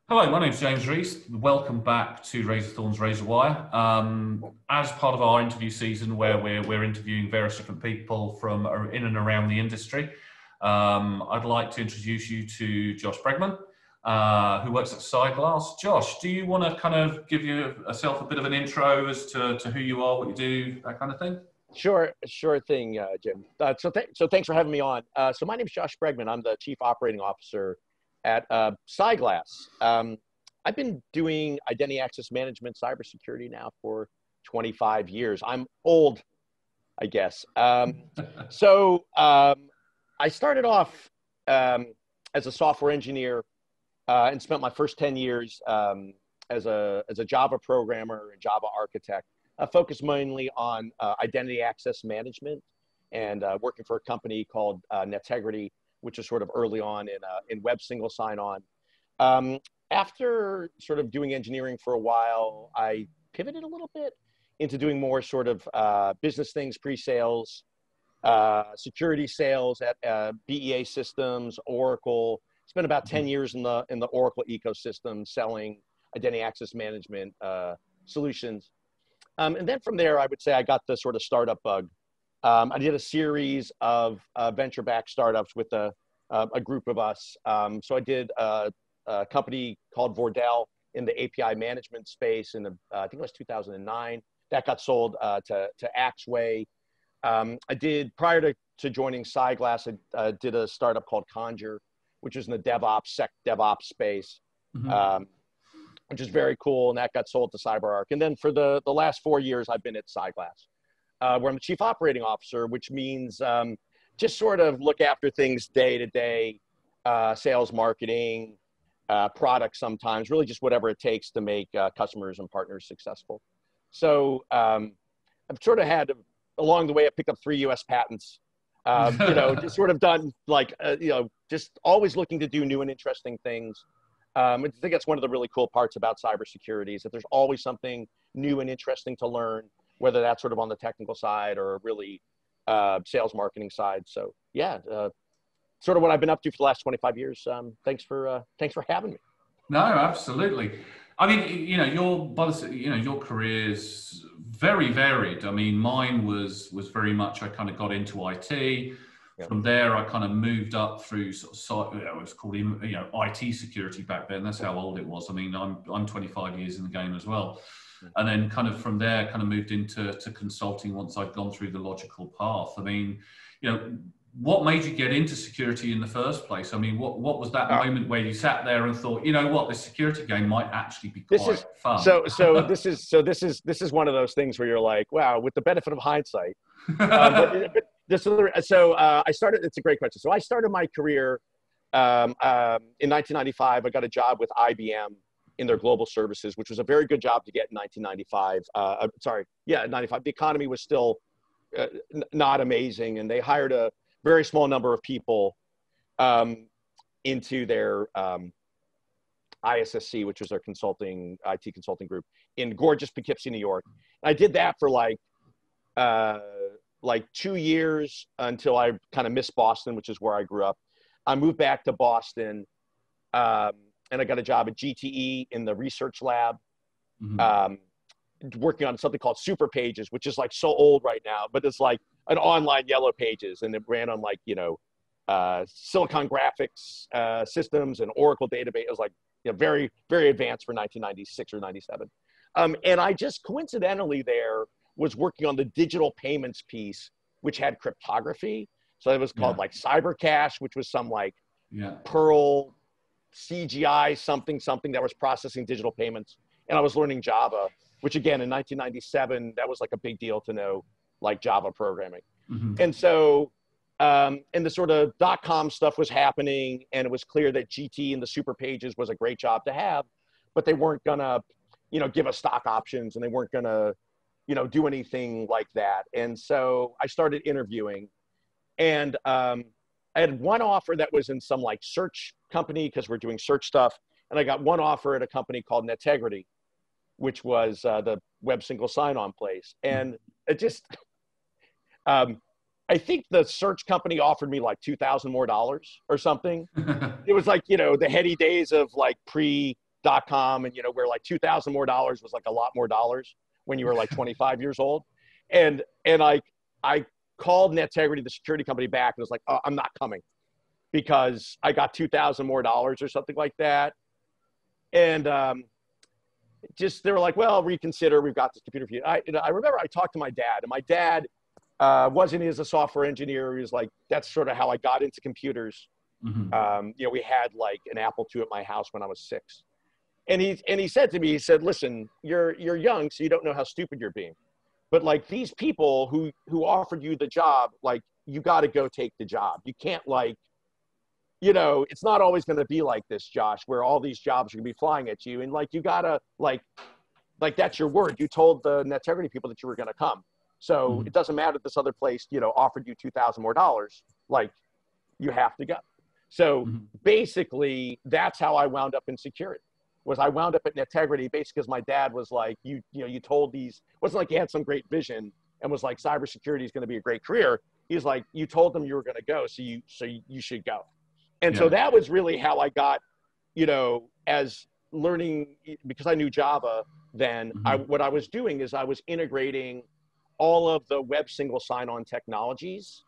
Hello, my name's James Rees. Welcome back to Razorthorn's Razorwire. As part of our interview season, where we're interviewing various different people from in and around the industry, I'd like to introduce you to Josh Bregman, who works at CyGlass. Josh, do you want to kind of give yourself a bit of an intro as to who you are, what you do, that kind of thing? Sure thing, Jim. So thanks for having me on. So my name is Josh Bregman. I'm the Chief Operating Officer at CyGlass. I've been doing identity access management, cybersecurity now for 25 years. I'm old, I guess. I started off as a software engineer and spent my first 10 years as a Java programmer and Java architect. Focused mainly on identity access management and working for a company called Netegrity, which was sort of early on in web single sign-on. After sort of doing engineering for a while, I pivoted a little bit into doing more sort of business things, pre-sales, security sales at BEA Systems, Oracle. Spent about 10 years in the Oracle ecosystem selling identity access management solutions. And then from there, I would say I got the sort of startup bug. I did a series of venture-backed startups with a group of us. So I did a company called Vordell in the API management space in I think it was 2009. That got sold to Axway. I did, prior to joining CyGlass, I did a startup called Conjure, which was in the DevOps space. Mhm. Which is very cool, and that got sold to CyberArk. And then for the last 4 years, I've been at CyGlass, where I'm the Chief Operating Officer, which means just sort of look after things day to day, sales, marketing, products sometimes, really just whatever it takes to make customers and partners successful. So I've sort of had, along the way, I picked up 3 US patents, just sort of done like, just always looking to do new and interesting things. I think that's one of the really cool parts about cybersecurity is that there's always something new and interesting to learn, whether that's sort of on the technical side or really sales marketing side. So yeah, sort of what I've been up to for the last 25 years. Thanks for having me. No, absolutely. I mean, your career's very varied. I mean, mine was very much, I kind of got into IT. Yeah. From there, I kind of moved up through it was called IT security back then. That's how old it was. I mean, I'm 25 years in the game as well, and then kind of from there, kind of moved into consulting once I'd gone through the logical path. I mean, what made you get into security in the first place? I mean, what was that moment where you sat there and thought, you know what, this security game might actually be quite fun? This is one of those things where you're like, wow, with the benefit of hindsight. I started. It's a great question. So I started my career in 1995. I got a job with IBM in their global services, which was a very good job to get in 1995. 95. The economy was still not amazing, and they hired a very small number of people into their ISSC, which was their IT consulting group in gorgeous Poughkeepsie, New York. I did that for like 2 years until I kind of missed Boston, which is where I grew up. I moved back to Boston, and I got a job at GTE in the research lab, working on something called Super Pages, which is like so old right now, but it's like an online Yellow Pages, and it ran on like Silicon Graphics systems and Oracle database. It was like very, very advanced for 1996 or 97. And I just coincidentally there was working on the digital payments piece, which had cryptography. So it was called like CyberCash, which was some like Perl CGI something that was processing digital payments. And I was learning Java, which again, in 1997, that was like a big deal to know like Java programming. And so, and the sort of .com stuff was happening, and it was clear that GT and the Super Pages was a great job to have, but they weren't gonna, give us stock options, and they weren't gonna, do anything like that. And so I started interviewing, and I had one offer that was in some like search company because we're doing search stuff. And I got one offer at a company called Netegrity, which was the web single sign-on place. And it just, I think the search company offered me like $2,000 more or something. It was like, the heady days of like pre .com, and, where like $2,000 more was like a lot more dollars when you were like 25 years old. And I called Netegrity, the security company, back and was like, oh, I'm not coming because I got $2,000 more or something like that. And they were like, well, reconsider. We've got this computer for you. I remember I talked to my dad, and my dad wasn't as a software engineer. He was like, that's sort of how I got into computers. Mm-hmm. We had like an Apple II at my house when I was 6. And he said to me, he said, listen, you're young, so you don't know how stupid you're being. But like these people who offered you the job, like you got to go take the job. You can't it's not always going to be like this, Josh, where all these jobs are going to be flying at you. And like, you got to like that's your word. You told the Netegrity people that you were going to come. So it doesn't matter if this other place, offered you $2,000 more. Like you have to go. So basically that's how I wound up in security. I wound up at Netegrity basically because my dad was like, you told these, it wasn't like he had some great vision and was like, cybersecurity is going to be a great career. He's like, you told them you were going to go, so you should go. And so that was really how I got, as learning, because I knew Java then. What I was doing is I was integrating all of the web single sign-on technologies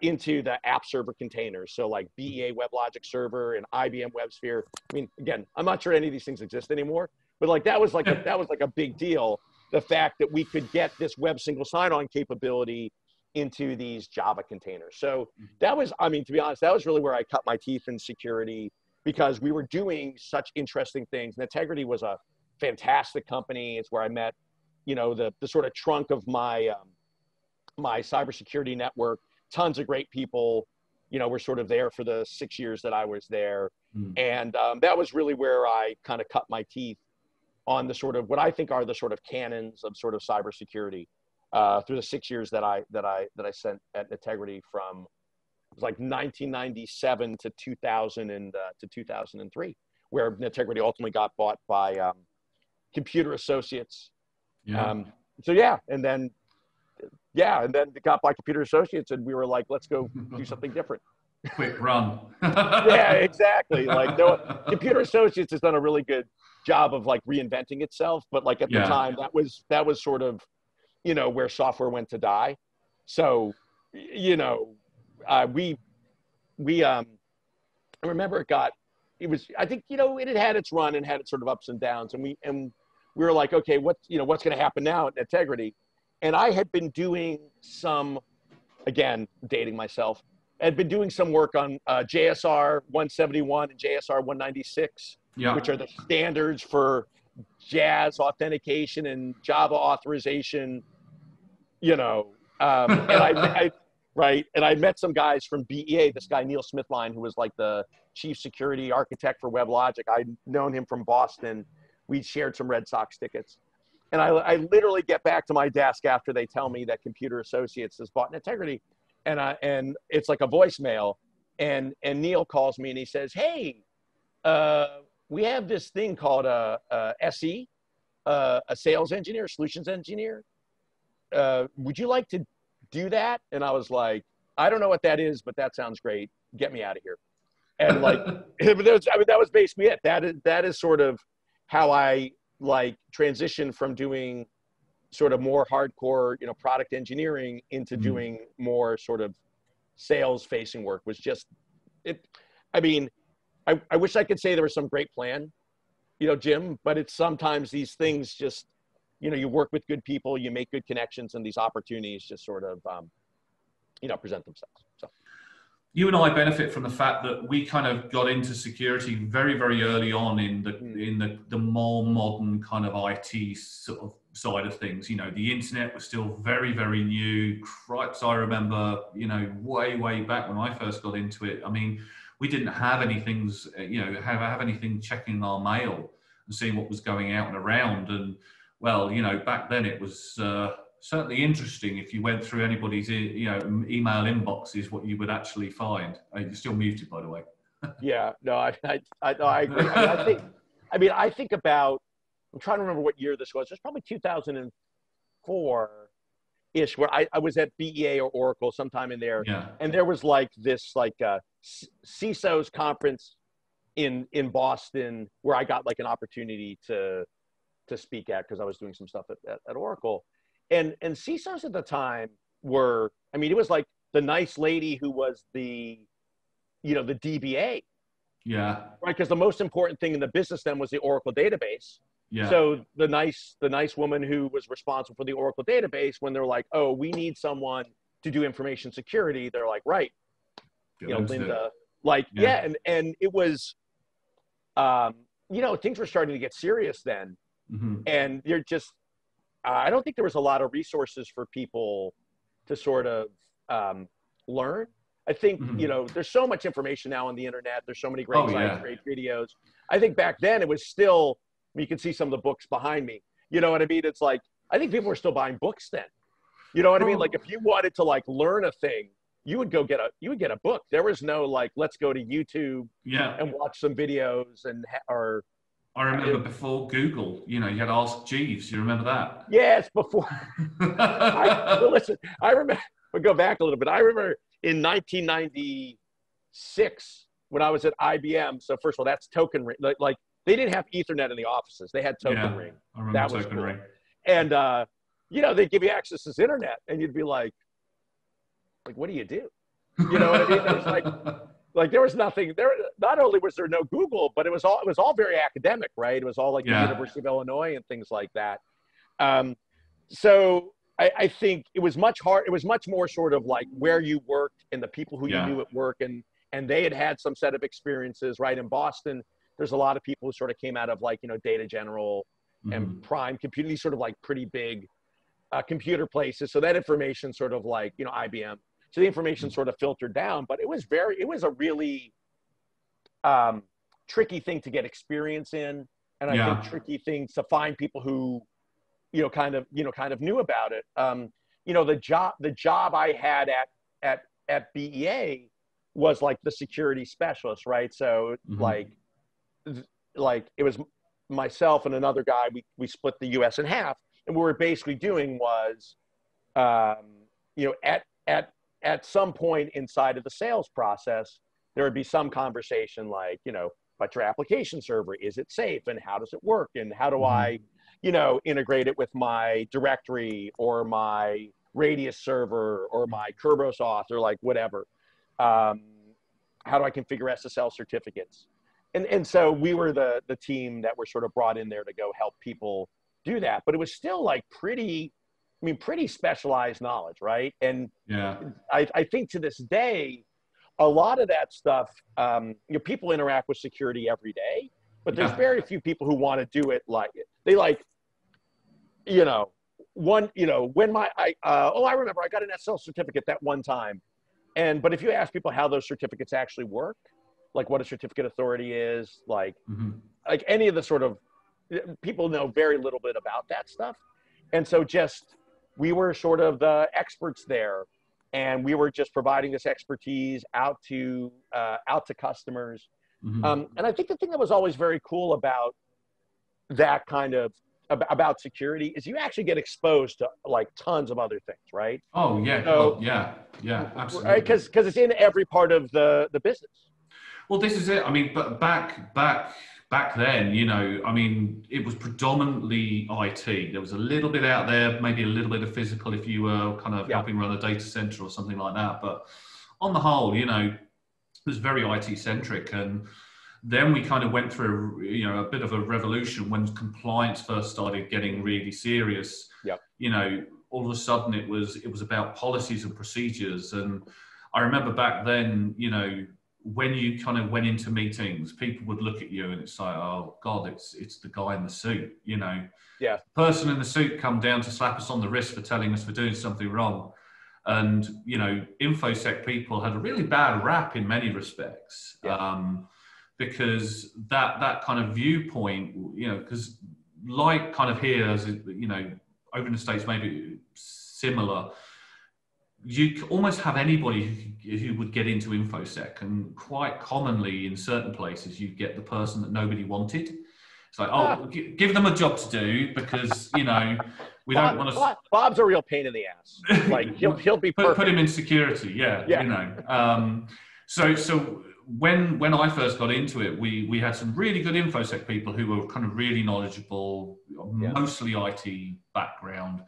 into the app server containers. So like BEA WebLogic Server and IBM WebSphere. I mean, again, I'm not sure any of these things exist anymore, but like that was like a big deal. The fact that we could get this web single sign-on capability into these Java containers. So that was, to be honest, that was really where I cut my teeth in security, because we were doing such interesting things. Netegrity was a fantastic company. It's where I met, the sort of trunk of my my cybersecurity network. Tons of great people, were sort of there for the 6 years that I was there. And that was really where I kind of cut my teeth on the sort of what I think are the sort of canons of sort of cybersecurity through the 6 years that I spent at Netegrity from, it was like 1997 to 2000 and to 2003, where Netegrity ultimately got bought by Computer Associates. And then it got by Computer Associates, and we were like, let's go do something different. Quick run. Yeah, exactly. Like Computer Associates has done a really good job of like reinventing itself, but like at the time that was sort of, where software went to die. So, I remember I think, it had its run and had its sort of ups and downs, and we were like, okay, what's going to happen now at Netegrity? And I had been doing some, again, dating myself, had been doing some work on JSR 171 and JSR 196, which are the standards for Jazz authentication and Java authorization, and I met some guys from BEA, this guy, Neil Smithline, who was like the chief security architect for WebLogic. I'd known him from Boston. We'd shared some Red Sox tickets. And I literally get back to my desk after they tell me that Computer Associates has bought Netegrity, and it's like a voicemail, and Neil calls me and he says, hey, we have this thing called a SE, a sales engineer, solutions engineer. Would you like to do that? And I was like, I don't know what that is, but that sounds great. Get me out of here. And like, that was basically it. That is sort of how I like transition from doing sort of more hardcore, product engineering into doing more sort of sales facing work. Was just it. I wish I could say there was some great plan, Jim, but it's sometimes these things just, you work with good people, you make good connections, and these opportunities just sort of, present themselves. So. You and I benefit from the fact that we kind of got into security very, very early on in the more modern kind of IT sort of side of things. The internet was still very, very new. Cripes, I remember, way, way back when I first got into it. We didn't have anything, have anything checking our mail and seeing what was going out and around. And well, back then it was certainly interesting if you went through anybody's email inboxes, what you would actually find. You're still muted, by the way. Yeah, no, I agree. I think about, I'm trying to remember what year this was. It was probably 2004-ish, where I was at BEA or Oracle sometime in there. Yeah. And there was like this CISO's conference in Boston, where I got like an opportunity to speak at, because I was doing some stuff at Oracle. And CISOs at the time were, I mean, it was like the nice lady who was the DBA. Yeah. Right. Because the most important thing in the business then was the Oracle database. Yeah. So the nice woman who was responsible for the Oracle database, when they're like, oh, we need someone to do information security, they're like, right. Linda, like, yeah. And it was, things were starting to get serious then. Mm-hmm. And you're just, I don't think there was a lot of resources for people to sort of learn. I think, there's so much information now on the internet. There's so many great sites, great videos. I think back then it was still, you can see some of the books behind me. You know what I mean? It's like, I think people were still buying books then. You know what I mean? Like if you wanted to like learn a thing, you would get a book. There was no like, let's go to YouTube and watch some videos I remember before Google, you had Ask Jeeves. You remember that? Yes, before. Listen, I remember, we'll go back a little bit. I remember in 1996 when I was at IBM. So first of all, that's token ring. Like they didn't have Ethernet in the offices. They had token ring. I remember that token ring. And, they'd give you access to this internet and you'd be like, what do you do? You know what I mean? It was like there was nothing there. Not only was there no Google, but it was all very academic, right? It was all like the University of Illinois and things like that. So I think it was much more sort of like where you worked and the people who you knew at work, and they had some set of experiences, right? In Boston, there's a lot of people who sort of came out of like, Data General and Prime Computing, these sort of like pretty big computer places. So that information sort of like, IBM. So the information sort of filtered down, but it was a really tricky thing to get experience in. And I think tricky things to find people who, kind of knew about it. The job I had at BEA was like the security specialist, right? So like it was myself and another guy, we split the US in half. And what we were basically doing was, at some point inside of the sales process, there would be some conversation like, but your application server, is it safe? And how does it work? And how do I, integrate it with my directory or my Radius server or my Kerberos auth or like whatever? How do I configure SSL certificates? And so we were the team that were sort of brought in there to go help people do that. But it was still like pretty specialized knowledge, right? And I think to this day, a lot of that stuff, people interact with security every day, but there's very few people who want to do it like it. They like, when I remember I got an SSL certificate that one time. But if you ask people how those certificates actually work, like what a certificate authority is, like any of the sort of, people know very little bit about that stuff. And so we were sort of the experts there, and we were just providing this expertise out to customers. And I think the thing that was always very cool about that kind of about security is you actually get exposed to like tons of other things, right? Oh yeah, so, absolutely. Right, because it's in every part of the business. Well, this is it. I mean, but back then, it was predominantly IT. There was a little bit out there, maybe a little bit of physical if you were kind of helping run a data center or something like that. But on the whole, it was very IT centric. And then we kind of went through, a bit of a revolution when compliance first started getting really serious. All of a sudden it was about policies and procedures. And I remember back then, when you kind of went into meetings, people would look at you and it's like, oh God, it's the guy in the suit, The person in the suit come down to slap us on the wrist for telling us we're doing something wrong. And, infosec people had a really bad rap in many respects, because that kind of viewpoint, because like kind of here, as over in the States, maybe similar, you almost have anybody who would get into infosec, and quite commonly in certain places you get the person that nobody wanted. It's like, give them a job to do because we don't want to. Bob's a real pain in the ass. Like he'll be perfect. Put him in security, So when I first got into it, we had some really good infosec people who were kind of really knowledgeable, Yeah. mostly IT background.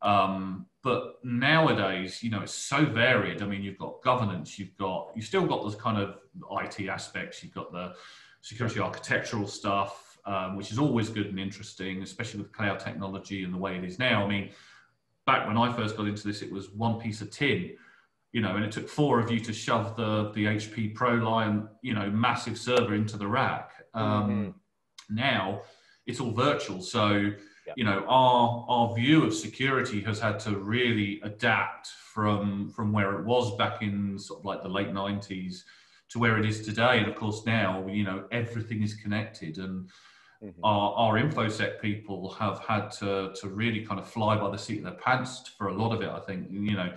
But nowadays, you know, it's so varied. I mean, you've got governance, you've still got those kind of IT aspects, you've got the security architectural stuff, which is always good and interesting, especially with cloud technology and the way it is now. I mean, back when I first got into this, it was one piece of tin, you know, and it took 4 of you to shove the HP ProLiant, you know, massive server into the rack. Now it's all virtual. So, you know, our view of security has had to really adapt from where it was back in sort of like the late 90s to where it is today. And of course now, you know, everything is connected, and our infosec people have had to really kind of fly by the seat of their pants for a lot of it. I think, you know,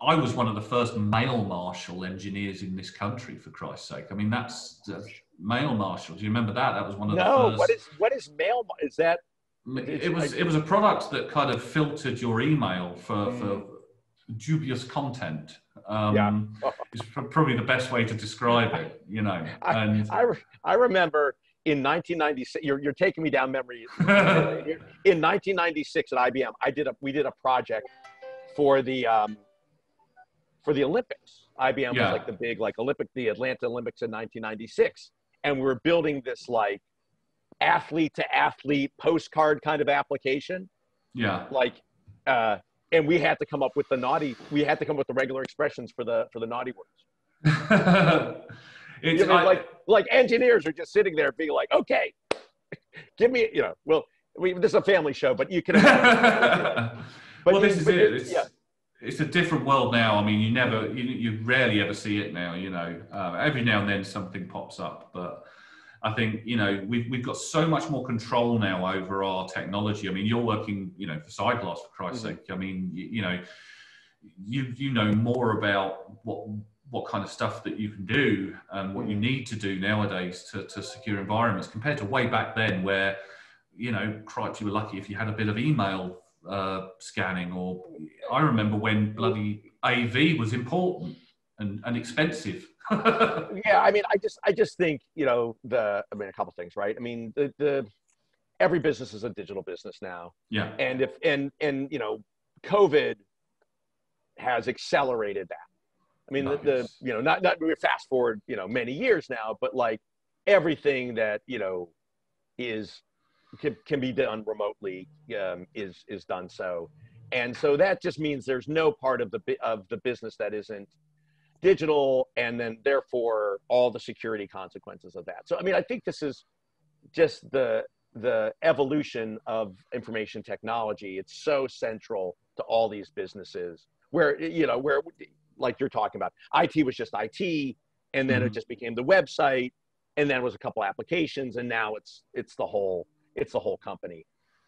I was one of the first mail marshal engineers in this country, for Christ's sake. I mean, that's mail marshal. Do you remember that? That was one of the first. What is mail? Is that? It was a product that kind of filtered your email for dubious content. Is probably the best way to describe it, you know. And I remember in 1996. You're taking me down memory. In 1996 at IBM, we did a project for the Olympics. IBM was like the big the Atlanta Olympics in 1996, and we were building this like athlete to athlete postcard kind of application. And we had to come up with the regular expressions for the naughty words. Like engineers are just sitting there being like, okay, give me, you know, well, this is a family show, but you can imagine. Well, this is it. It's a different world now. I mean, you rarely ever see it now, you know. Every now and then something pops up, but I think, you know, we've got so much more control now over our technology. I mean, you're working, you know, for CyGlass, for Christ's sake. I mean, you know, you know more about what kind of stuff that you can do and what you need to do nowadays to secure environments compared to way back then, where, you know, cripes, you were lucky if you had a bit of email scanning, or I remember when bloody AV was important and expensive. Yeah, I mean, I just think, you know, a couple things, right? I mean, every business is a digital business now. Yeah. And you know, COVID has accelerated that. I mean, you know, not we fast forward, you know, many years now, but like everything that, you know, can be done remotely is done so. And so that just means there's no part of the business that isn't digital, and then therefore all the security consequences of that. So I mean, I think this is just the evolution of information technology. It's so central to all these businesses where, you know, where like you're talking about, IT was just IT, and then it just became the website, and then it was a couple applications, and now it's the whole company.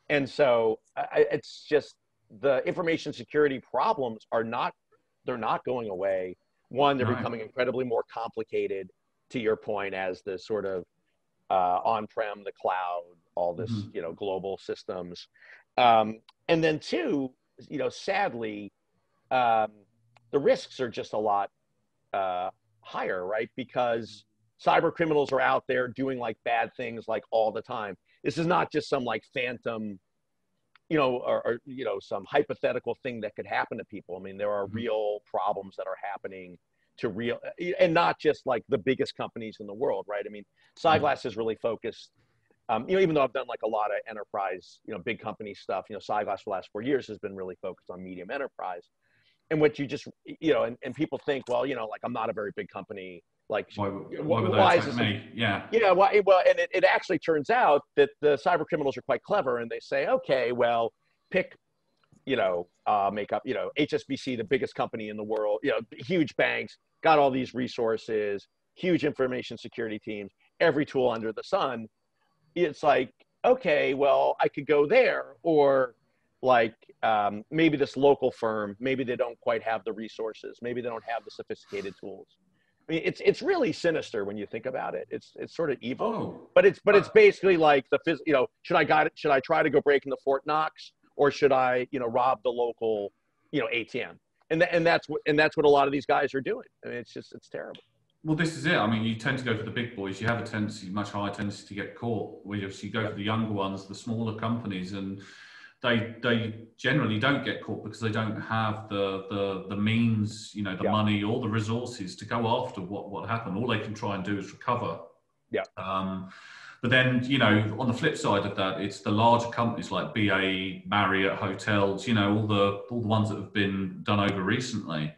And so it's just the information security problems they're not going away. One, they're becoming incredibly more complicated, to your point, as the sort of on-prem, the cloud, all this, you know, global systems. And then two, you know, sadly, the risks are just a lot higher, right? Because cyber criminals are out there doing like bad things like all the time. This is not just some like phantom, you know, or you know, some hypothetical thing that could happen to people. I mean, there are real problems that are happening to and not just like the biggest companies in the world, right? I mean, CyGlass is really focused, you know, even though I've done like a lot of enterprise, you know, big company stuff, you know, CyGlass for the last 4 years has been really focused on medium enterprise. And what you just, you know, and people think, well, you know, like I'm not a very big company. Like, why would they attack me? Yeah. Yeah. Well, and it actually turns out that the cyber criminals are quite clever, and they say, okay, well, pick, you know, make up, you know, HSBC, the biggest company in the world, you know, huge banks, got all these resources, huge information security teams, every tool under the sun. It's like, okay, well, I could go there, or like maybe this local firm, maybe they don't quite have the resources, maybe they don't have the sophisticated tools. I mean, it's really sinister when you think about it. It's sort of evil, but it's basically like you know, should I try to go break into Fort Knox, or should I, you know, rob the local, you know, ATM? And that's what a lot of these guys are doing. I mean, it's terrible. Well, this is it. I mean, you tend to go for the big boys. You have a tendency, much higher tendency to get caught. Whereas you go for the younger ones, the smaller companies, and they generally don't get caught because they don't have the means, you know, the money or the resources to go after what happened. All they can try and do is recover. Yeah. But then, you know, on the flip side of that, it's the larger companies like BA, Marriott, hotels, you know, all the ones that have been done over recently,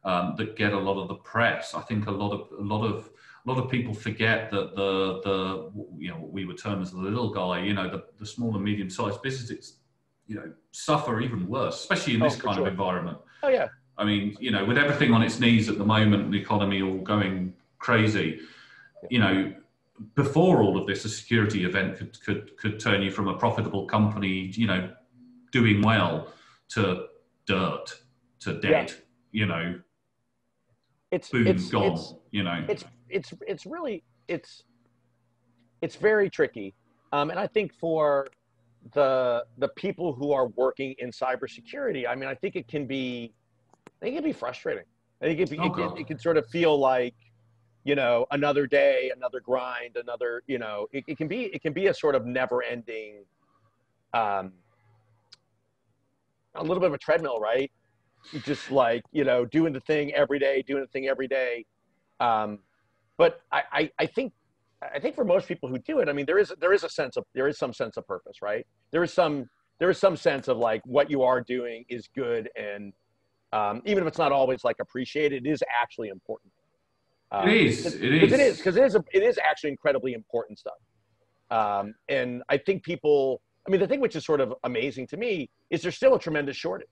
that get a lot of the press. I think a lot of people forget that the you know, what we would term as the little guy, you know, the small and medium sized businesses, you know, suffer even worse, especially in this kind of environment. Oh yeah. I mean, you know, with everything on its knees at the moment, the economy all going crazy, you know, before all of this, a security event could turn you from a profitable company, you know, doing well, to dirt, to dead, you know, gone, you know. It's really, it's very tricky. And I think for the people who are working in cybersecurity, I mean, I think it can be frustrating. I think it can sort of feel like, you know, another day, another grind, another, you know, it can be a sort of never ending, a little bit of a treadmill, right? Just like, you know, doing the thing every day. But I think for most people who do it, I mean, there is some sense of purpose, right? There is some sense of like what you are doing is good. And even if it's not always like appreciated, it is actually important. Because it is actually incredibly important stuff. And I think people, I mean, the thing which is sort of amazing to me is there's still a tremendous shortage.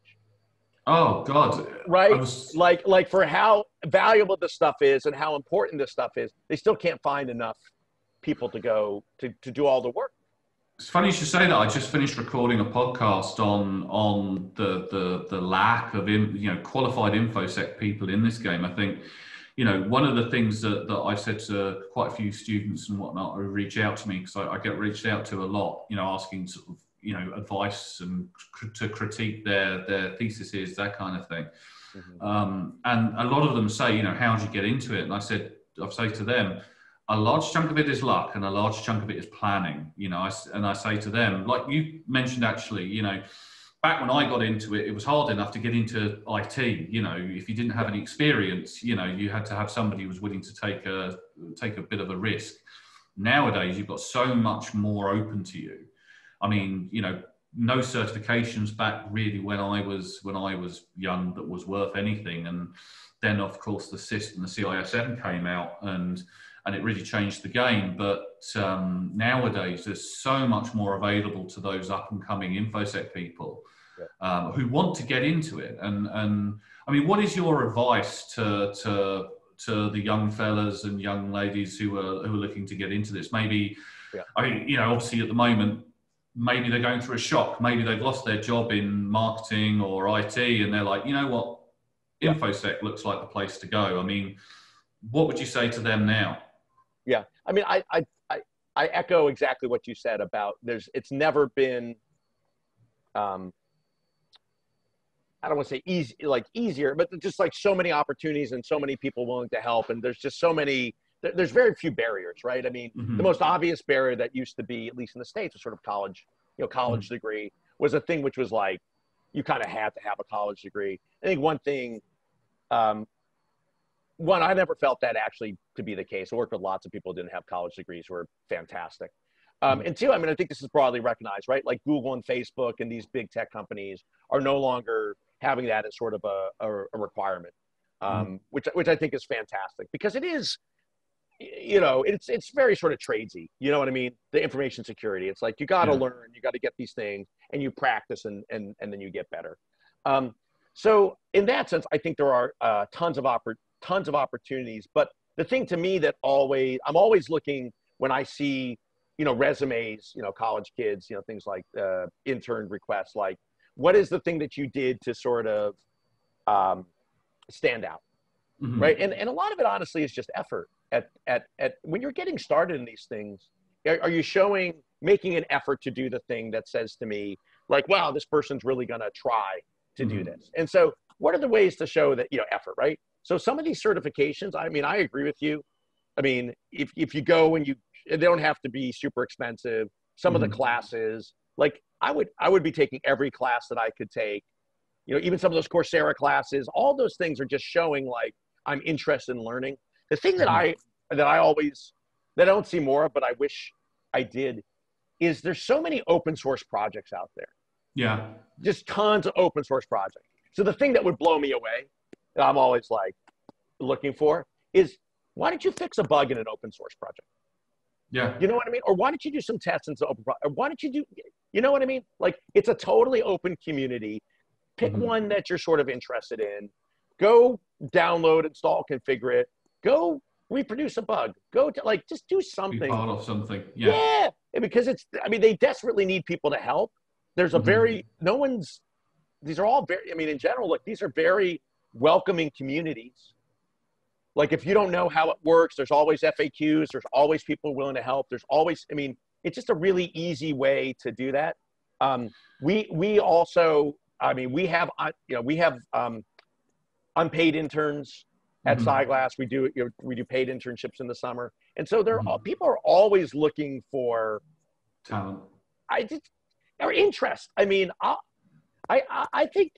Oh God! Right? Like for how valuable this stuff is and how important this stuff is, they still can't find enough people to go to do all the work. It's funny you should say that. I just finished recording a podcast on the lack of qualified infosec people in this game. I think, you know, one of the things that I've said to quite a few students and whatnot who reach out to me, because I get reached out to a lot, you know, asking sort of, you know, advice and to critique their theses, that kind of thing. Mm-hmm. And a lot of them say, you know, how did you get into it? And I say to them, a large chunk of it is luck and a large chunk of it is planning. You know, I say to them, like you mentioned, actually, you know, back when I got into it, it was hard enough to get into IT. You know, if you didn't have any experience, you know, you had to have somebody who was willing to take a bit of a risk. Nowadays, you've got so much more open to you. I mean, you know, no certifications back really when I was young that was worth anything. And then, of course, the CISP and the CISM came out, and it really changed the game. But nowadays, there's so much more available to those up and coming infosec people who want to get into it. And I mean, what is your advice to the young fellas and young ladies who are looking to get into this? Maybe, I mean, you know, obviously at the moment, maybe they're going through a shock. Maybe they've lost their job in marketing or IT, and they're like, you know what, infosec looks like the place to go. I mean, what would you say to them now? Yeah, I mean, I echo exactly what you said about it's never been, I don't want to say easy, like easier, but just like so many opportunities and so many people willing to help. And there's just there's very few barriers, right? I mean, the most obvious barrier that used to be, at least in the States, was sort of college, degree was a thing which was like, you kind of had to have a college degree. I think one thing, I never felt that actually to be the case. I worked with lots of people who didn't have college degrees who were fantastic. And two, I mean, I think this is broadly recognized, right? Like Google and Facebook and these big tech companies are no longer having that as sort of a requirement, which I think is fantastic, because it is, you know, it's very sort of tradesy. You know what I mean? The information security. It's like, you got to learn, you got to get these things, and you practice, and then you get better. So in that sense, I think there are tons of opportunities. But the thing to me that I'm always looking when I see, you know, resumes, you know, college kids, you know, things like intern requests, like, what is the thing that you did to sort of stand out, right? And a lot of it, honestly, is just effort. At when you're getting started in these things, are you making an effort to do the thing that says to me, like, wow, this person's really going to try to do this? And so what are the ways to show that, you know, effort, right? So some of these certifications, I mean, I agree with you. I mean, if you go and they don't have to be super expensive. Some of the classes, like I would be taking every class that I could take. You know, even some of those Coursera classes, all those things are just showing like I'm interested in learning. The thing that I don't see more of, but I wish I did, is there's so many open source projects out there. Yeah. Just tons of open source projects. So the thing that would blow me away, that I'm always like looking for, is why don't you fix a bug in an open source project? Yeah. You know what I mean? Or why don't you do some tests in some open project? Or why don't you do, you know what I mean? Like, it's a totally open community. Pick one that you're sort of interested in. Go download, install, configure it. Go reproduce a bug. Go to, like, just do something. Be part of something. Yeah. Yeah. And because I mean, they desperately need people to help. There's a these are all very, I mean, in general, look, these are very welcoming communities. Like, if you don't know how it works, there's always FAQs. There's always people willing to help. There's always, I mean, it's just a really easy way to do that. We also, I mean, we have unpaid interns at CyGlass. We do paid internships in the summer. And so people are always looking for talent. Or interest. I mean, I think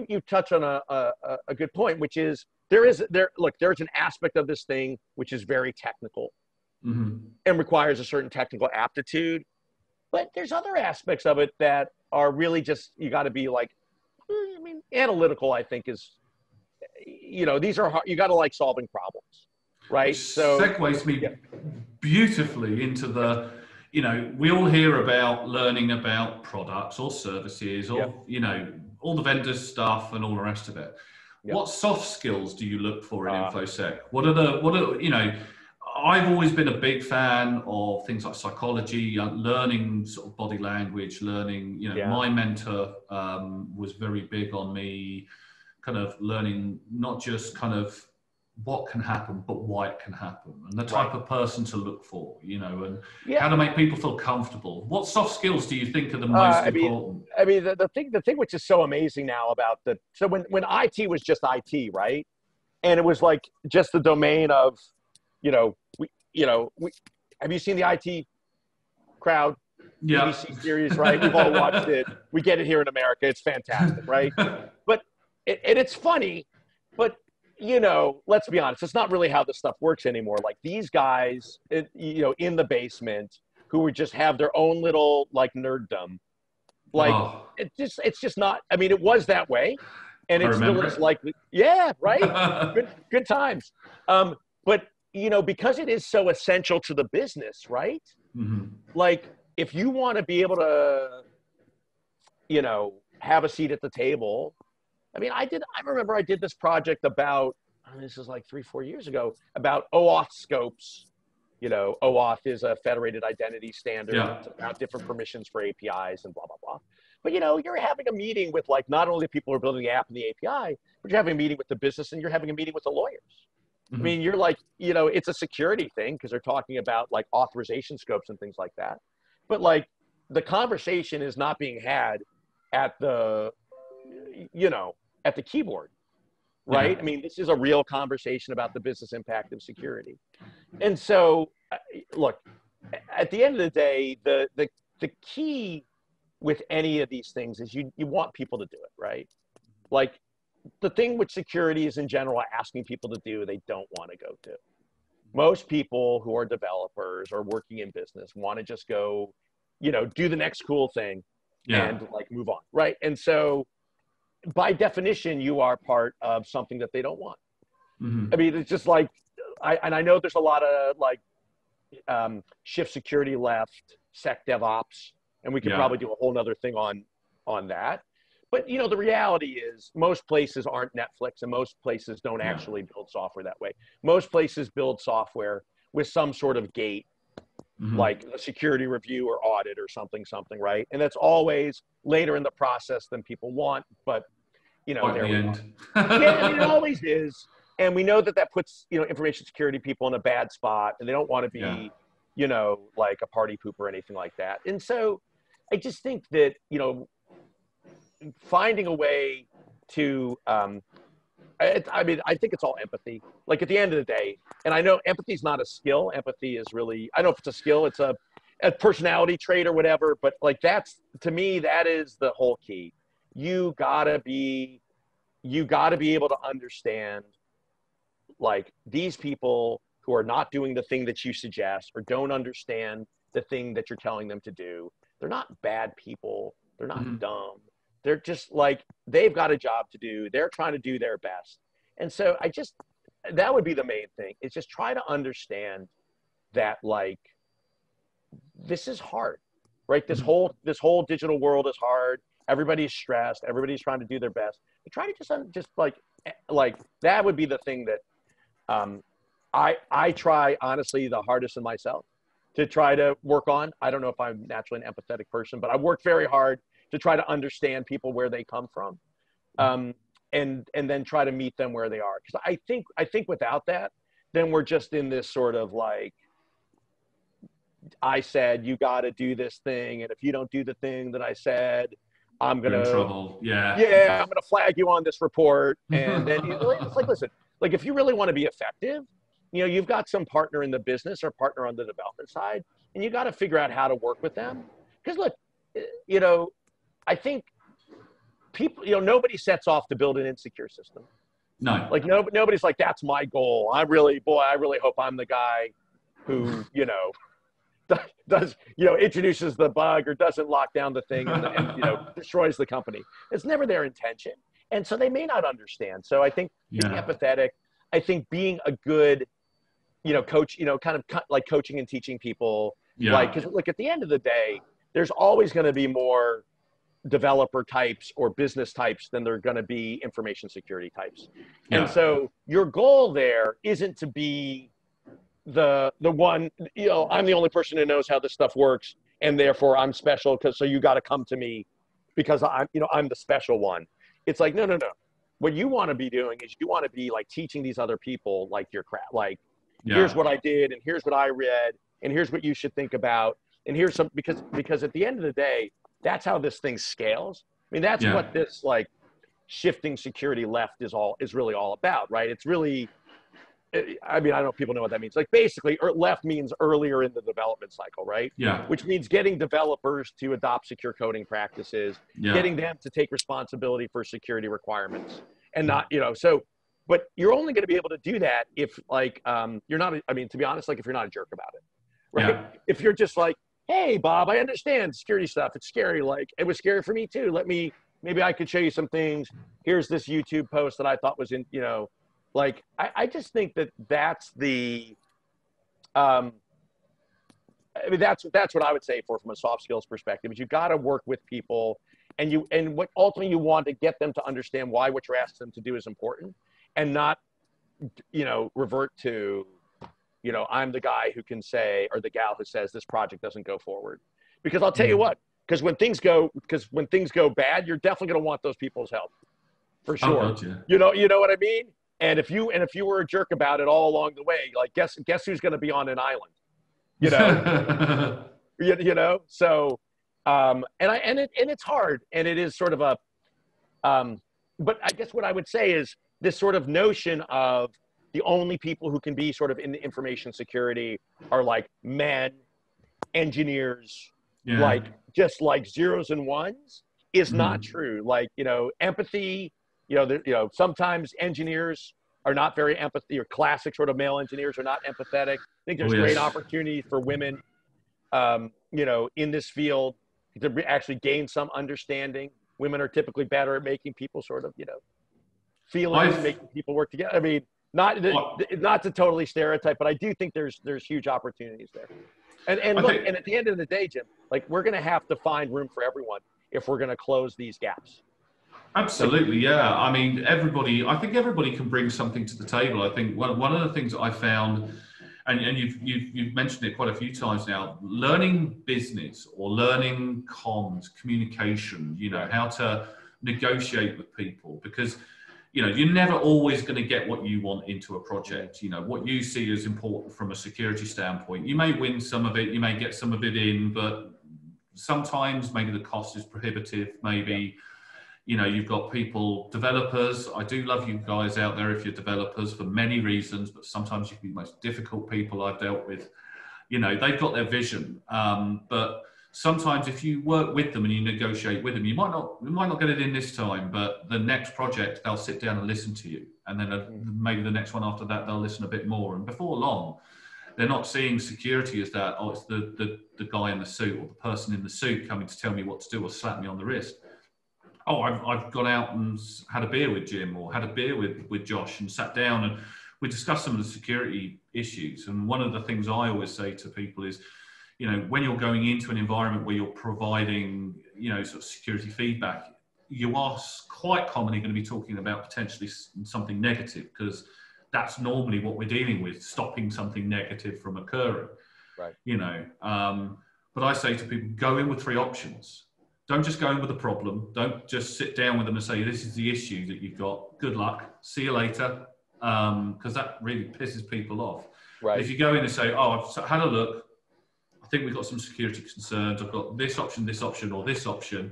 you touch on a good point, which is there's an aspect of this thing which is very technical and requires a certain technical aptitude, but there's other aspects of it that are really just, you got to be like, I mean, analytical, I think is, you know, these are hard, you got to like solving problems, right? Which so segues me beautifully into the, you know, we all hear about learning about products or services or, you know, all the vendor stuff and all the rest of it. What soft skills do you look for in InfoSec? What are, you know, I've always been a big fan of things like psychology, learning sort of body language, learning, you know, my mentor was very big on me kind of learning, not just kind of what can happen, but why it can happen, and the type of person to look for, you know, and how to make people feel comfortable. What soft skills do you think are the most important? I mean, the thing which is so amazing now about so when IT was just IT, right? And it was like just the domain of, have you seen the IT Crowd? BBC series, right? We've all watched it. We get it here in America. It's fantastic, right? But it's funny, but you know, let's be honest, it's not really how this stuff works anymore. Like these guys, in the basement who would just have their own little like nerddom. Like it's just not, I mean, it was that way. And it still is likely. Yeah, right. good times. But you know, because it is so essential to the business, right? Like if you want to be able to, you know, have a seat at the table. I mean, I remember I did this project about, this is like 3-4 years ago, about OAuth scopes. You know, OAuth is a federated identity standard. It's about different permissions for APIs and blah, blah, blah. But, you know, you're having a meeting with like, not only the people who are building the app and the API, but you're having a meeting with the business and you're having a meeting with the lawyers. I mean, you're like, you know, it's a security thing because they're talking about like authorization scopes and things like that. But like the conversation is not being had at the, you know, at the keyboard, right? I mean, this is a real conversation about the business impact of security. And so, look, at the end of the day, the key with any of these things is you want people to do it, right? Like the thing with security is in general asking people to do, they don't want to go to. Most people who are developers or working in business want to just go, you know, do the next cool thing and like move on, right? And so by definition, you are part of something that they don't want. I mean, it's just like, I know there's a lot of like shift security left, sec DevOps, and we could probably do a whole nother thing on that. But, you know, the reality is most places aren't Netflix and most places don't actually build software that way. Most places build software with some sort of gate, like a security review or audit or something, right? And that's always later in the process than people want, but, you know, there we are. I mean, it always is. And we know that puts, you know, information security people in a bad spot and they don't want to be, you know, like a party pooper or anything like that. And so I just think that, you know, finding a way to, I mean, I think it's all empathy. Like at the end of the day, and I know empathy is not a skill. Empathy is really, I don't know if it's a skill, it's a personality trait or whatever, but like that's, to me, that is the whole key. You gotta be able to understand like these people who are not doing the thing that you suggest or don't understand the thing that you're telling them to do. They're not bad people. They're not dumb. They're just like, they've got a job to do. They're trying to do their best. And so that would be the main thing, is just try to understand that like, this is hard, right? This whole digital world is hard. Everybody's stressed. Everybody's trying to do their best. But try to just like that would be the thing that I try honestly the hardest in myself to try to work on. I don't know if I'm naturally an empathetic person, but I work very hard to try to understand people where they come from, and then try to meet them where they are. Because I think without that, then we're just in this sort of like, I said you got to do this thing, and if you don't do the thing that I said, I'm gonna, you're in trouble. Yeah, I'm gonna flag you on this report. And then it's like, listen, like if you really want to be effective, you know, you've got some partner in the business or partner on the development side, and you got to figure out how to work with them. Because look, you know, I think people, you know, nobody sets off to build an insecure system. No, like nobody's like, that's my goal. I really hope I'm the guy who, you know, does, you know, introduces the bug or doesn't lock down the thing and you know, destroys the company. It's never their intention. And so they may not understand. So I think being empathetic, I think being a good, you know, coach, you know, kind of like coaching and teaching people, like, because look, at the end of the day, there's always going to be more developer types or business types than there are going to be information security types. And so your goal there isn't to be the one, you know, I'm the only person who knows how this stuff works, and therefore I'm special, so you got to come to me because I'm, you know, I'm the special one. It's like, no. What you want to be doing is you want to be like teaching these other people like your crap, like here's what I did, and here's what I read, and here's what you should think about, and here's some, because at the end of the day, that's how this thing scales. I mean, that's what this like shifting security left is really all about, right? It's really, I mean, I don't know if people know what that means. Like basically, left means earlier in the development cycle, right? Yeah. Which means getting developers to adopt secure coding practices, getting them to take responsibility for security requirements, and not, you know, so, but you're only going to be able to do that if like, you're not, I mean, to be honest, like if you're not a jerk about it, right? Yeah. If you're just like, hey, Bob, I understand security stuff. It's scary. Like it was scary for me too. Maybe I could show you some things. Here's this YouTube post that I thought was in, you know, like, I just think that's the, I mean, that's what I would say from a soft skills perspective, is you got to work with people, and what ultimately you want to get them to understand why what you're asking them to do is important, and not, you know, revert to, you know, I'm the guy who can say, or the gal who says this project doesn't go forward. Because I'll tell you what, because when things go bad, you're definitely going to want those people's help, for sure. You know what I mean? And if you were a jerk about it all along the way, like guess who's going to be on an island, you know? you know. So, and it's hard, and it is sort of a, but I guess what I would say is this sort of notion of the only people who can be sort of in the information security are like men, engineers, like just like zeros and ones is not true. Like, you know, empathy. You know, sometimes engineers are not very empathy, or classic sort of male engineers are not empathetic. I think there's great opportunities for women, you know, in this field to actually gain some understanding. Women are typically better at making people sort of, you know, making people work together. I mean, not to totally stereotype, but I do think there's huge opportunities there. And look, and at the end of the day, Jim, like we're going to have to find room for everyone if we're going to close these gaps. Absolutely, yeah. I mean, I think everybody can bring something to the table. I think one of the things that I found, and you've mentioned it quite a few times now, learning business or learning comms, communication, you know, how to negotiate with people, because, you know, you're never always going to get what you want into a project. You know, what you see as important from a security standpoint, you may win some of it, you may get some of it in, but sometimes maybe the cost is prohibitive, maybe... You know, you've got people, developers. I do love you guys out there if you're developers for many reasons, but sometimes you can be the most difficult people I've dealt with. You know, they've got their vision, but sometimes if you work with them and you negotiate with them, you might not get it in this time, but the next project they'll sit down and listen to you, and then maybe the next one after that they'll listen a bit more, and before long they're not seeing security as that, oh, it's the guy in the suit or the person in the suit coming to tell me what to do or slap me on the wrist. Oh, I've gone out and had a beer with Jim or had a beer with Josh and sat down and we discussed some of the security issues. And one of the things I always say to people is, you know, when you're going into an environment where you're providing, you know, sort of security feedback, you are quite commonly going to be talking about potentially something negative, because that's normally what we're dealing with, stopping something negative from occurring. Right. You know, but I say to people, go in with 3 options. Don't just go in with a problem. Don't just sit down with them and say, this is the issue that you've got. Good luck. See you later. Because that really pisses people off. Right. If you go in and say, oh, I've had a look. I think we've got some security concerns. I've got this option, or this option.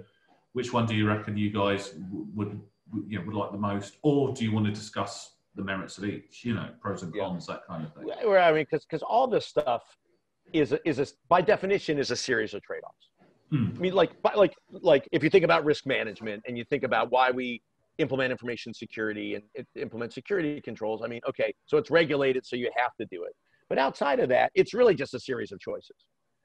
Which one do you reckon you guys would like the most? Or do you want to discuss the merits of each, you know, pros and cons, that kind of thing? Well, I mean, because all this stuff is by definition is a series of trade-offs. I mean, like if you think about risk management and you think about why we implement information security and implement security controls, I mean, okay, so it's regulated, so you have to do it. But outside of that, it's really just a series of choices,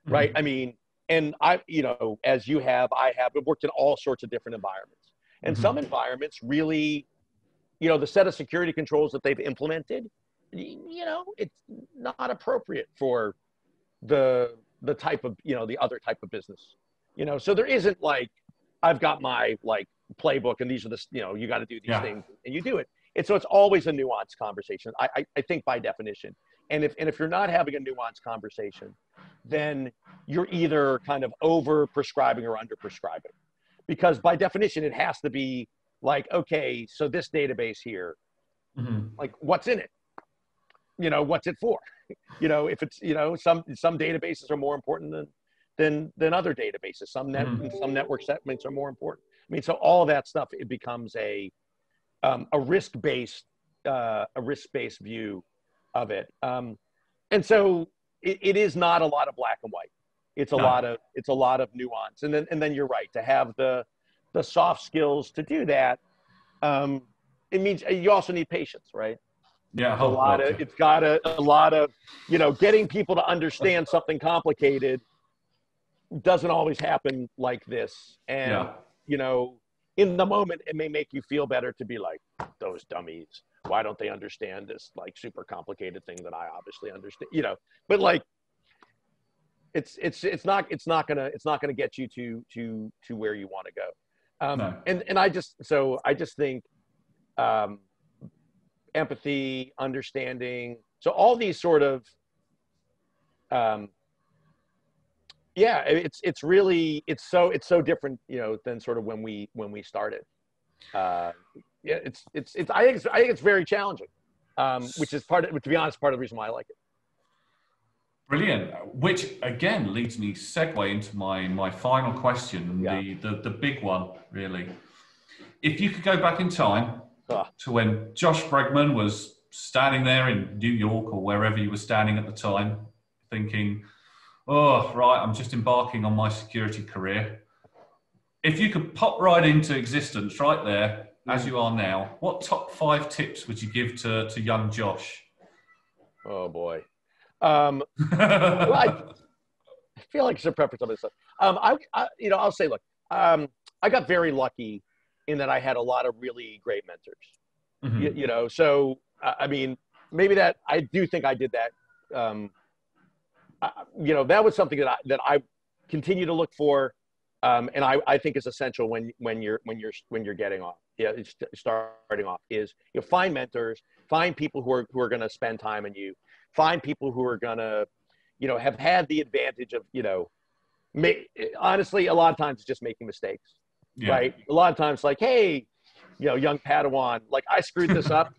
right? I mean, and I have worked in all sorts of different environments. And some environments really, you know, the set of security controls that they've implemented, you know, it's not appropriate for the type of, you know, the other type of business. You know, so there isn't like, I've got my like playbook and these are the, you know, you got to do these things and you do it. And so it's always a nuanced conversation, I think, by definition. And if you're not having a nuanced conversation, then you're either kind of over prescribing or under prescribing, because by definition, it has to be like, okay, so this database here, like what's in it? You know, what's it for? You know, if it's, you know, some databases are more important than other databases. Some network segments are more important. I mean, so all of that stuff, it becomes a risk-based view of it. And so it is not a lot of black and white. It's a lot of nuance. And then you're right, to have the soft skills to do that. It means you also need patience, right? Yeah, it's got a lot of, you know, getting people to understand something complicated doesn't always happen like this. And, you know, in the moment, it may make you feel better to be like, those dummies, why don't they understand this like super complicated thing that I obviously understand, you know, but like, it's not gonna get you to where you want to go. No. And I just think, empathy, understanding. So all these sort of, it's really, it's so different, you know, than sort of when we started. I think it's very challenging, which is to be honest, part of the reason why I like it. Brilliant. Which again leads me segue into my final question, the big one, really. If you could go back in time to when Josh Bregman was standing there in New York or wherever you were standing at the time, thinking, oh, right, I'm just embarking on my security career. If you could pop right into existence right there, as you are now, what top 5 tips would you give to young Josh? Oh, boy. Well, I feel like I should preface some of this stuff. I'll say, look, I got very lucky in that I had a lot of really great mentors. You know, so, I mean, maybe that, I do think I did that. You know, that was something that I continue to look for, and I think is essential when you're getting off, starting off, is, you know, find mentors, find people who are going to spend time on you, find people who are going to, you know, have had the advantage of, you know, honestly, a lot of times it's just making mistakes, right? A lot of times, like, hey, you know, young Padawan, like, I screwed this up,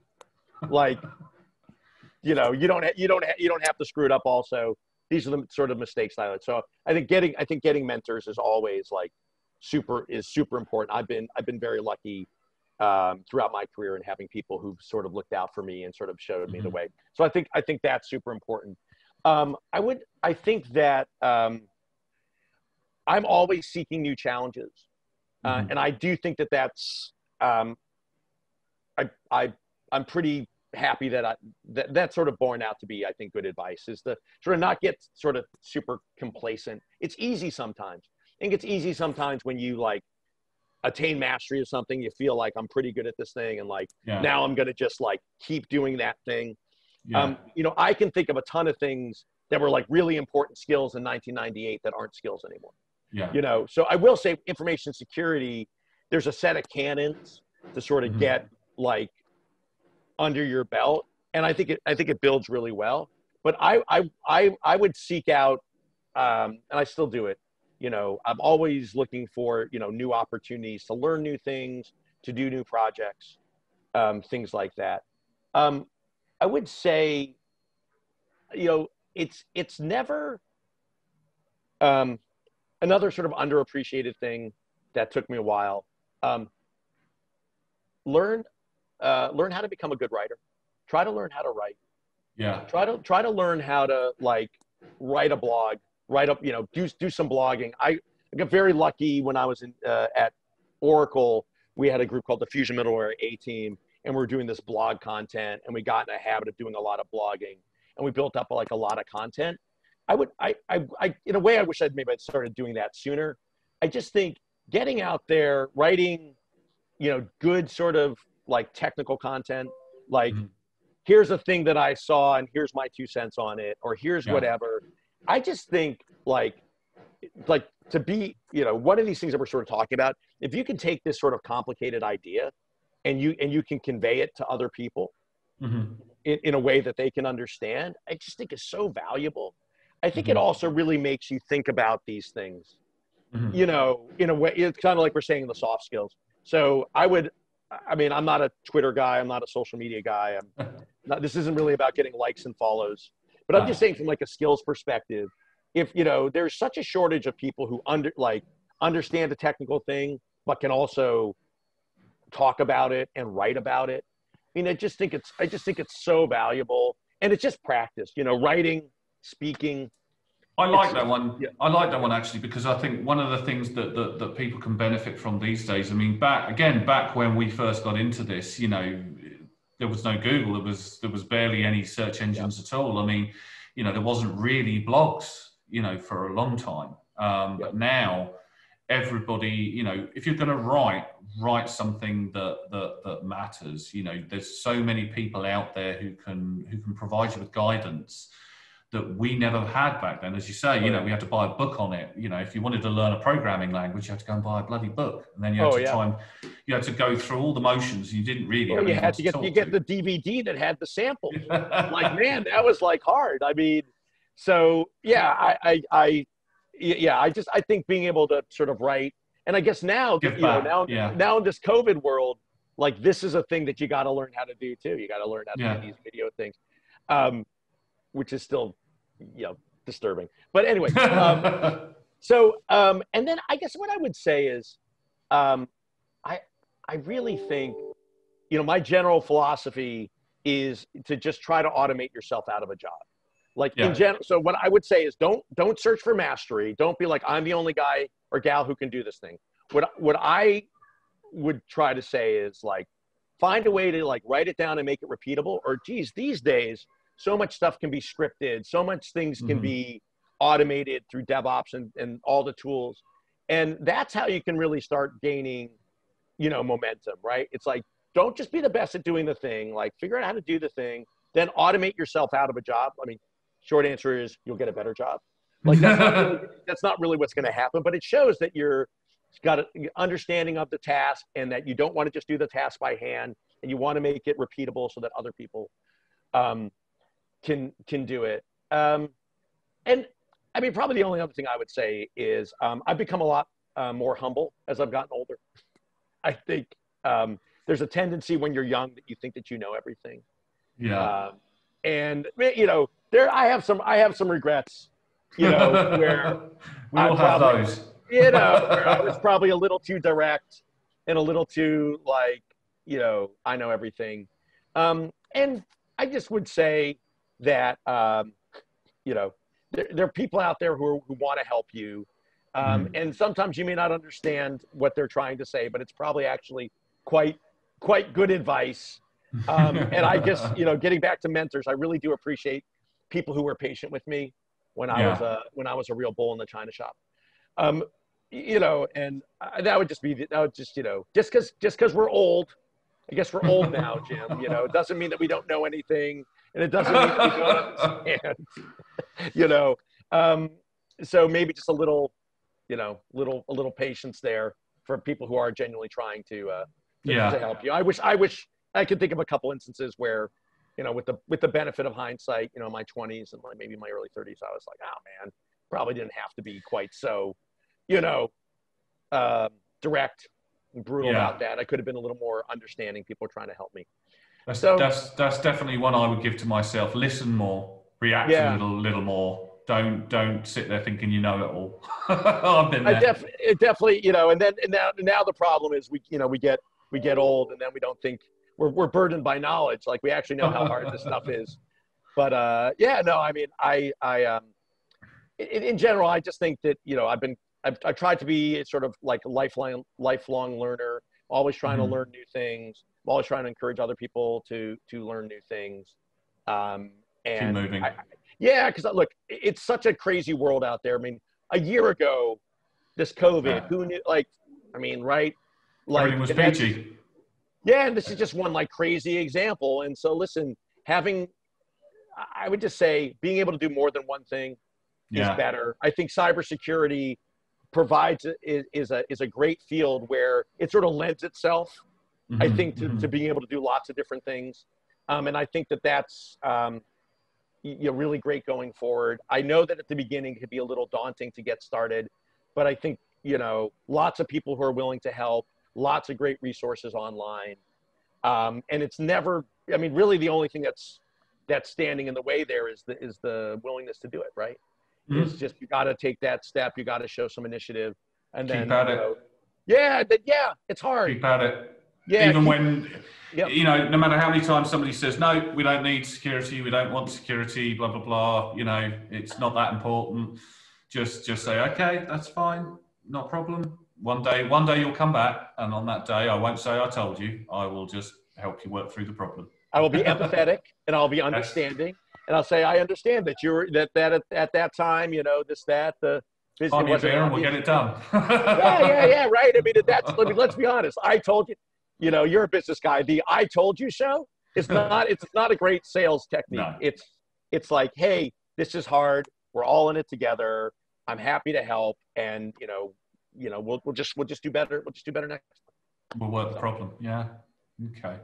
like, you know, you don't have to screw it up also. These are the sort of mistakes I like. So I think getting mentors is always like super important. I've been very lucky throughout my career in having people who've sort of looked out for me and sort of showed me the way. So I think that's super important. I think that I'm always seeking new challenges, and I do think that that's I'm pretty happy that that's sort of borne out to be, I think, good advice, is to sort of not get sort of super complacent. It's easy sometimes. I think it's easy sometimes when you like attain mastery of something, you feel like I'm pretty good at this thing, and like now I'm going to just like keep doing that thing. You know, I can think of a ton of things that were like really important skills in 1998 that aren't skills anymore. You know, so I will say information security, there's a set of canons to sort of get like under your belt, and I think it builds really well. But I would seek out, and I still do it. You know, I'm always looking for, you know, new opportunities to learn new things, to do new projects, things like that. I would say, you know, it's never another sort of underappreciated thing that took me a while. Learn how to become a good writer. Try to learn how to write. Try to learn how to like write a blog, write up, you know, do some blogging. I got very lucky when I was at Oracle. We had a group called the Fusion Middleware A Team, and we were doing this blog content, and we got in a habit of doing a lot of blogging, and we built up like a lot of content. I in a way, I wish I'd started doing that sooner. I just think getting out there, writing, you know, good sort of like technical content, like here's a thing that I saw and here's my 2 cents on it, or here's whatever. I just think like to be, you know, one of these things that we're sort of talking about, if you can take this sort of complicated idea and you can convey it to other people in a way that they can understand, I just think is so valuable. I think it also really makes you think about these things, you know, in a way. It's kind of like we're saying in the soft skills. So I mean, I'm not a Twitter guy. I'm not a social media guy. This isn't really about getting likes and follows, but I'm just saying from like a skills perspective, if, you know, there's such a shortage of people who understand a technical thing, but can also talk about it and write about it. I mean, I just think it's so valuable, and it's just practice, you know, writing, speaking. I like that one. I like that one actually, because I think one of the things that people can benefit from these days, I mean, back when we first got into this, you know, there was no Google, there was barely any search engines at all. I mean, you know, there wasn't really blogs, you know, for a long time. But now everybody, you know, if you're going to write something that matters, you know, there's so many people out there who can provide you with guidance that we never had back then. As you say, you know, we had to buy a book on it. You know, if you wanted to learn a programming language, you had to go and buy a bloody book, and then you had to try and you had to go through all the motions. You didn't really. Well, you had to get the DVD that had the samples. Like, man, that was like hard. I mean, so yeah, I think being able to sort of write, and I guess now, now in this COVID world, like this is a thing that you got to learn how to do too. You got to learn how to do these video things. Which is still, you know, disturbing. But anyway, and then I guess what I would say is, I really think, you know, my general philosophy is to just try to automate yourself out of a job. Like in general, so what I would say is don't search for mastery. Don't be like, I'm the only guy or gal who can do this thing. What I would try to say is like, find a way to like write it down and make it repeatable. Or geez, these days, so much stuff can be scripted. So much things can be automated through DevOps and all the tools. And that's how you can really start gaining, you know, momentum, right? It's like, don't just be the best at doing the thing, like figure out how to do the thing, then automate yourself out of a job. I mean, short answer is you'll get a better job. Like that's not really what's going to happen, but it shows that you're got an understanding of the task and that you don't want to just do the task by hand, and you want to make it repeatable so that other people, can do it. And I mean, probably the only other thing I would say is I've become a lot more humble as I've gotten older. I think there's a tendency when you're young that you think that you know everything. And you know, I have some regrets, you know, where we all have those. you know, where I was probably a little too direct and a little too like, you know, I know everything. And I just would say that, you know, there are people out there who want to help you. And sometimes you may not understand what they're trying to say, but it's probably actually quite good advice. And I just, you know, getting back to mentors, I really do appreciate people who were patient with me when I was a real bull in the china shop. You know, and that would just, you know, just because we're old, I guess we're old now, Jim, you know, it doesn't mean that we don't know anything, and it doesn't mean that we don't understand, you know. So maybe just a little, you know, a little patience there for people who are genuinely trying to help you. I wish I could think of a couple instances where, you know, with the benefit of hindsight, you know, my 20s and maybe my early 30s, I was like, oh man, probably didn't have to be quite so, you know, direct and brutal about that. I could have been a little more understanding. People were trying to help me. That's definitely one I would give to myself. Listen more, react a little more. Don't sit there thinking you know it all. I've been there. Definitely, you know, and now the problem is we get old, and then we don't think we're burdened by knowledge. Like we actually know how hard this stuff is. But I mean, in general, I just think that, you know, I've tried to be sort of like a lifelong learner, always trying to learn new things. I'm always trying to encourage other people to learn new things. And keep moving. Because look, it's such a crazy world out there. I mean, a year ago, this COVID, who knew? Like, I mean, right? Like, everything was peachy. Yeah, and this is just one like crazy example. And so, listen, I would just say being able to do more than one thing is better. I think cybersecurity provides is a great field where it sort of lends itself, I think, to being able to do lots of different things. And I think that's you know, really great going forward. I know that at the beginning it could be a little daunting to get started, but I think, you know, lots of people who are willing to help, lots of great resources online. And it's never, I mean, really the only thing that's standing in the way there is the willingness to do it, right? It's just, you got to take that step. You got to show some initiative, and then, keep at it. It's hard. Keep at it. Even when, you know, no matter how many times somebody says, no, we don't need security, we don't want security, blah, blah, blah, you know, it's not that important. Just say, okay, that's fine, not a problem. One day you'll come back, and on that day, I won't say I told you. I will just help you work through the problem. I will be empathetic, and I'll be understanding, and I'll say, I understand that you're that at that time, you know, the on your beer and we'll get it done. Right. I mean, let's be honest. I told you, you know, you're a business guy. The "I told you" show is not. It's not a great sales technique. No. It's like, hey, this is hard. We're all in it together. I'm happy to help, and you know, we'll just do better. We'll just do better next time. We'll work the problem. Yeah. Okay.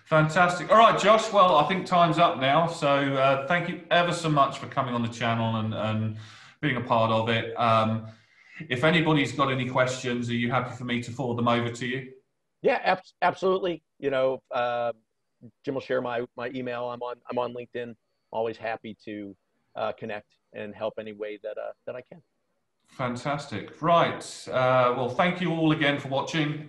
Fantastic. All right, Josh. Well, I think time's up now. So thank you ever so much for coming on the channel and being a part of it. If anybody's got any questions, are you happy for me to forward them over to you? Yeah, absolutely. You know, Jim will share my email. I'm on LinkedIn. Always happy to connect and help any way that I can. Fantastic. Right. Well, thank you all again for watching.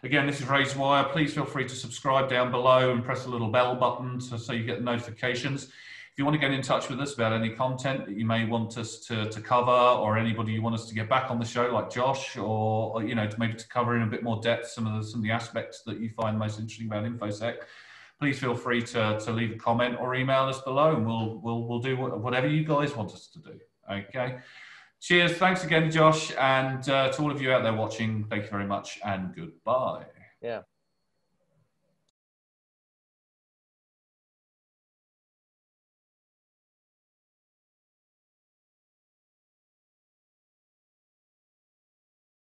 Again, this is Razorwire. Please feel free to subscribe down below and press the little bell button so you get the notifications. If you want to get in touch with us about any content that you may want us to cover, or anybody you want us to get back on the show, like Josh, or you know, maybe to cover in a bit more depth some of the aspects that you find most interesting about infosec, please feel free to leave a comment or email us below, and we'll do whatever you guys want us to do. Okay. Cheers. Thanks again, Josh, and to all of you out there watching, thank you very much, and goodbye. Yeah.